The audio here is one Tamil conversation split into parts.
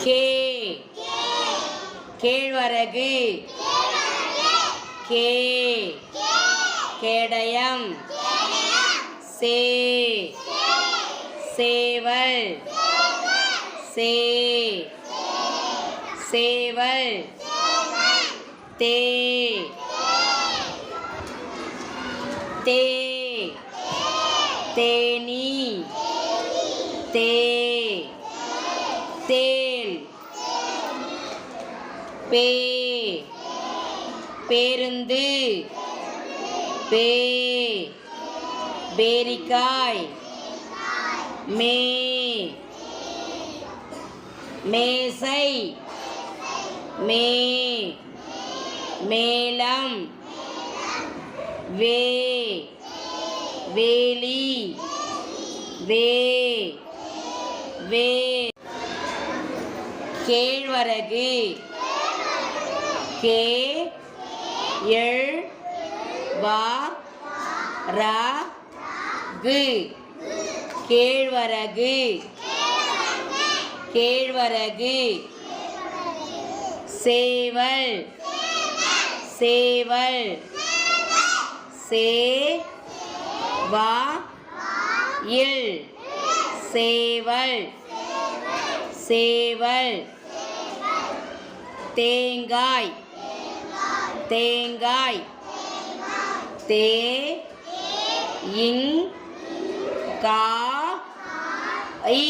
கே கேழ்வரகு கே கேடயம் சே சேவல் சே சேவல் தே தே தேனி தே தேல் பே பேருந்து பே பேரிக்காய் மே மேசை மே மேளம் வே வேலி வே வே கேழ்வரகு கே எள் வா ரா கு கேழ்வரகு கேழ்வரகு சேவல் சேவல் சே வா இல் சேவல் சேவல் தேங்காய் தேங்காய் தே இங் கா ஐ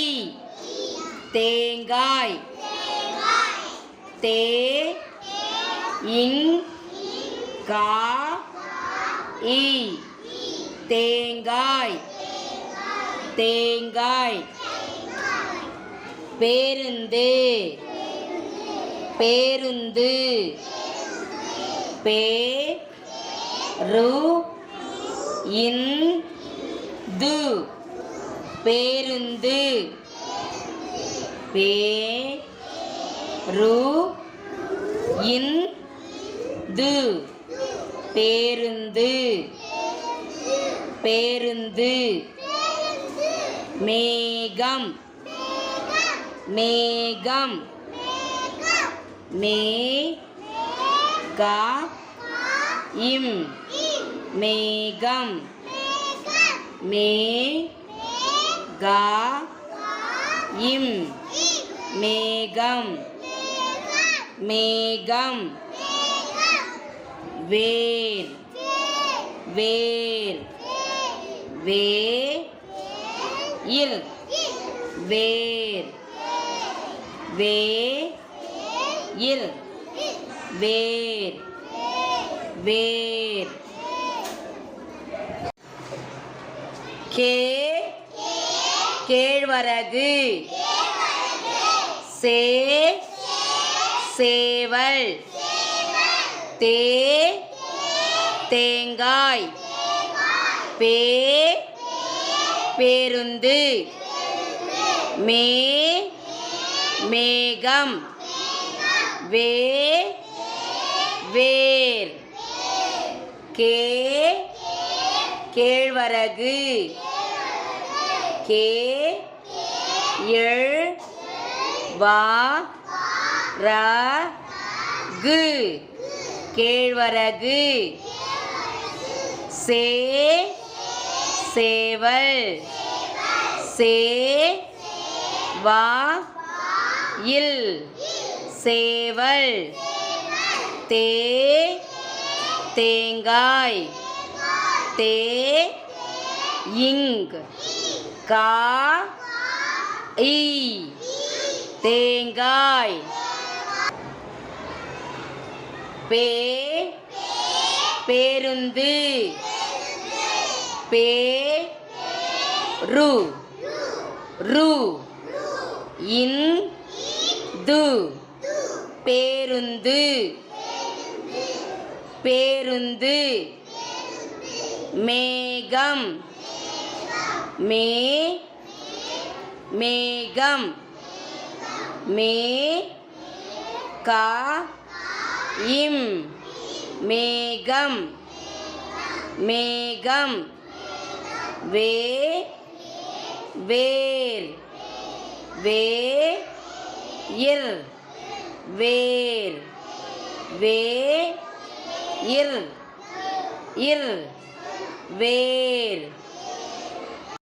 தேங்காய் தே இங் கா இ தேங்காய் தேங்காய் பேருந்து பேருந்து பே ரு இன் து பேருந்து பே ரு இன் து பேருந்து பேருந்து மேகம் மேகம் மே கா இம் மேகம் மே கா இம் மேகம் மேகம் வேர் வேர் வே இல் வேர் வே இல் வேர் வேர் கே கேழ்வரகு சே சேவல் தே தேங்காய் பே பேருந்து மே மேகம் வே வேர் கே கேழ்வரகு கே எள் வா ரா கு கேழ்வரகு சே சேவல் சே வா இல் சேவல் தே தேங்காய் தே இங் கா இ தேங்காய் பே பேருந்து பே ரு ரு இன் து பேருந்து பேருந்து மேகம் மே மேகம் மே கா இம் மேகம் மேகம் வே வேர் வே இர் வேர் வே இர் இர் வேர்